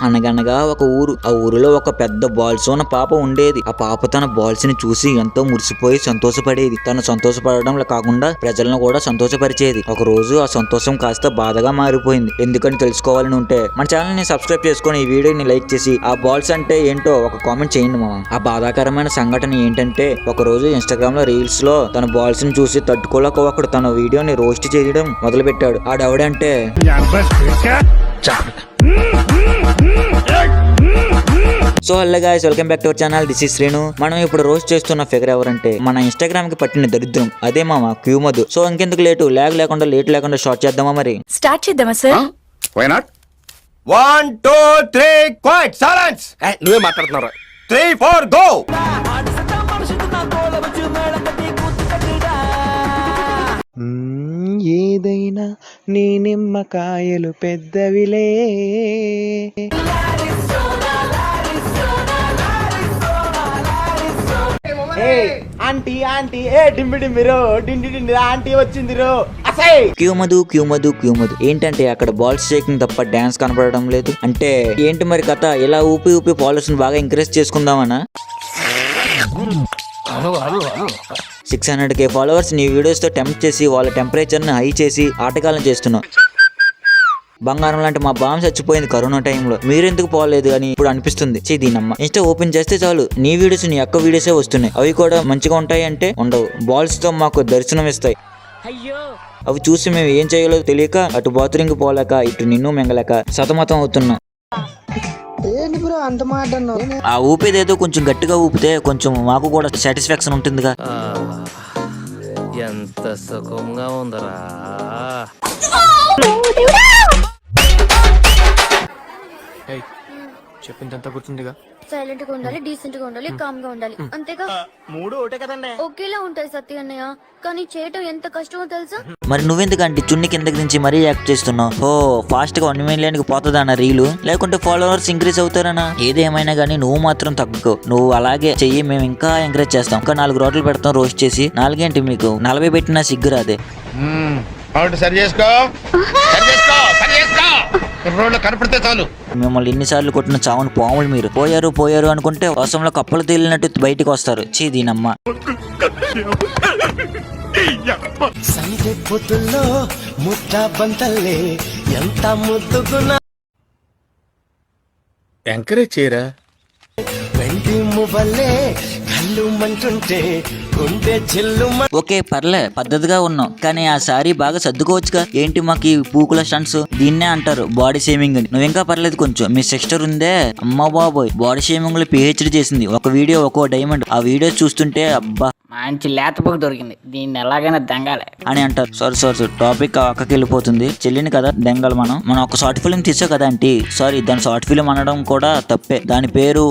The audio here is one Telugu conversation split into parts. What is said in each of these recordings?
అనగనగా ఒక ఊరు. ఆ ఊరిలో ఒక పెద్ద బాల్స్ ఉన్న పాప ఉండేది. ఆ పాప తన బాల్స్ ని చూసి ఎంతో మురిసిపోయి సంతోషపడేది. తను సంతోషపడడంలో కాకుండా ప్రజలను కూడా సంతోషపరిచేది. ఒక రోజు ఆ సంతోషం కాస్త బాధగా మారిపోయింది. ఎందుకని తెలుసుకోవాలని ఉంటే మన ఛానల్ ని సబ్స్క్రైబ్ చేసుకుని ఈ వీడియోని లైక్ చేసి ఆ బాల్స్ అంటే ఏంటో ఒక కామెంట్ చేయండి మామ. ఆ బాధాకరమైన సంఘటన ఏంటంటే ఒక రోజు ఇన్స్టాగ్రామ్ లో రీల్స్ లో తన బాల్స్ ని చూసి తట్టుకోలేక ఒకడు తన వీడియోని రోస్ట్ చేయడం మొదలు పెట్టాడు. ఆడెవడంటే so hello guys, welcome back to our channel. This is Srinu. మనం ఇప్పుడు రోస్ట్ చేస్తున్న ఫిగర్ ఎవరంటే మన ఇన్స్టాగ్రామ్ కి పట్టిన దరిద్రం, అదే మామ క్యూమధు. సో ఇంకెందుకు లేట్ లేకుండా షార్ట్ చేద్దామా? మరి స్టార్ట్ చేద్దామా sir? Why not? 1 2 3 quiet silence. నువ్వే మాట్లాడుతున్నావు. 3 4 గో. ఏదైనా నీ నిమ్మకాయలు పెద్దవిలే, ఆంటీ ఆంటీ ఏ డింబి డింబిరో డిండి డిండి ఆంటీ వచ్చిందిరో. క్యూమధు ఏంటంటే అక్కడ బాల్స్ షేకింగ్ తప్ప డాన్స్ కనపడడం లేదు. అంటే ఏంటి మరి కథ? ఇలా ఊపి ఫాలోవర్స్ ని బాగా ఎంకరేజ్ చేసుకుందామనా? 600K ఫాలోవర్స్ నీ వీడియోస్ తో టెంప్ట్ చేసి వాళ్ళ టెంపరేచర్ ని హై చేసి ఆటగాళ్ళని చేస్తున్నావు. బంగారం లాంటి మా బామ్మ చచ్చిపోయింది కరోనా టైంలో, మీరెందుకు పోలేదు అని ఇప్పుడు అనిపిస్తుంది. దీనమ్మ ఇన్స్టా ఓపెన్ చేస్తే చాలు నీ వీడియోస్ నీ అక్క వీడియోసే వస్తున్నాయి. అవి కూడా మంచిగా ఉంటాయి అంటే ఉండవు. బాల్స్ తో మాకు దర్శనం ఇస్తాయి. అవి చూసి మేము ఏం చేయాలో తెలియక అటు బాత్రూంకి పోలేక ఇటు నిన్ను మెంగలేక సతమతం అవుతున్నాం. ఆ ఊపేదేదో కొంచెం గట్టిగా ఊపితే కొంచెం మాకు కూడా సాటిస్ఫాక్షన్ ఉంటుందిగా. ఎంత సుఖంగా ఉందరా. చెప్పిందంతా గుర్తుందిగా. సైలెంట్ గా ఉండాలి, డీసెంట్ గా ఉండాలి, కామ్ గా ఉండాలి, అంతేగా? మూడు ఒకటే కదండి. ఒకేలా ఉంటాయి సత్య అన్నయ్య, కానీ చేయటం ఎంత కష్టమో తెలుసా? మరి నువ్వెందుకంటే చున్ని కిందకి దించి మరీ యాక్ట్ చేస్తున్నావు? ఓ ఫాస్ట్ గా 1 million పోతుందన్న రీలు, లేకుంటే ఫాలోవర్స్ ఇంక్రీజ్ అవుతారనా? ఏదేమైనా గానీ నువ్వు మాత్రం తగ్గుకో. నువ్వు అలాగే చెయ్యి, మేము ఇంకా ఎంకరేజ్ చేస్తాం. ఇంకా 4 రోడ్లు పెడతాం రోస్ట్ చేసి. 4 ఏంటి మీకు 40 పెట్టినా సిగ్గురాదే. సరి చేసుకో కనపడితే చాలు. మిమ్మల్ని ఎన్నిసార్లు కొట్టిన చావును పాములు మీరు. పోయారు అనుకుంటే వర్షంలో కప్పలు తేలినట్టు బయటికి వస్తారు. దీనమ్మ. సంజೆ పొద్దుల్లో ముట్ట బంతల్లే ఎంత ముద్దుగున్నా ఎంకరేజ్ చేయరా. వెండి మువ్వల్లే కళ్ళు మంటుంటే గుండె చిల్లు. ఓకే పర్లే, పద్ధతిగా ఉన్నాం. కానీ ఆ సారీ బాగా సర్దుకోవచ్చుగా. ఏంటి మాకు ఈ పూకుల స్టంట్స్? దీన్నే అంటారు బాడీ షేమింగ్ అని. నువ్వు ఇంకా పర్లేదు కొంచెం. మీ సిస్టర్ ఉందే, అమ్మ బాబోయ్, బాడీ షేమింగ్ లో PhD చేసింది. ఒక వీడియో ఒక్కో డైమండ్. ఆ వీడియో చూస్తుంటే అబ్బా మంచి లేత బుక్ దొరికింది, దీన్ని ఎలాగైనా దెంగాలి అని అంటారు. సారీ టాపిక్ అక్కకి వెళ్ళిపోతుంది. చెల్లిని కదా దెంగాలి. మనం ఒక షార్ట్ ఫిల్మ్ తీసావు కదా ఆంటీ. సారీ, దాని షార్ట్ ఫిల్మ్ అనడం కూడా తప్పే. దాని పేరు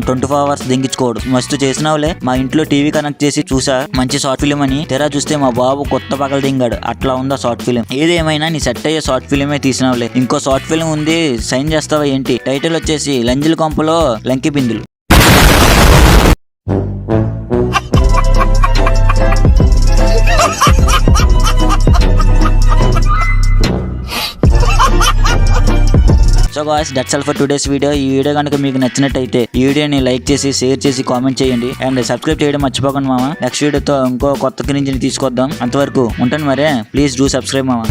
24 hours దెంగించుకోవడం. మస్తు చేసినావులే. మా ఇంట్లో టీవీ కనెక్ట్ చేసి చూసా మంచి షార్ట్ ఫిల్మ్ అని. తెరా చూస్తే మా బాబు కొత్త పగల దింగాడు. అట్లా ఉందా షార్ట్ ఫిల్మ్? ఏదేమైనా నీ సెట్ అయ్యే షార్ట్ ఫిల్మే తీసినావులే. ఇంకో షార్ట్ ఫిల్మ్ ఉంది, సైన్ చేస్తావా ఏంటి? టైటిల్ వచ్చేసి లంజుల కొంపలో లంకి బిందులు. So guys, that's all for today's video. ఈ వీడియో కనుక మీకు నచ్చినట్టయితే ఈ వీడియోని లైక్ చేసి, షేర్ చేసి, కామెంట్ చేయండి. అండ్ సబ్స్క్రైబ్ చేయడం మర్చిపోకండి మామ. నెక్స్ట్ వీడియోతో ఇంకో కొత్త క్రింజిని తీసుకొద్దాం. అంతవరకు ఉంటాను మరే. ప్లీజ్ డూ సబ్స్క్రైబ్ మామ.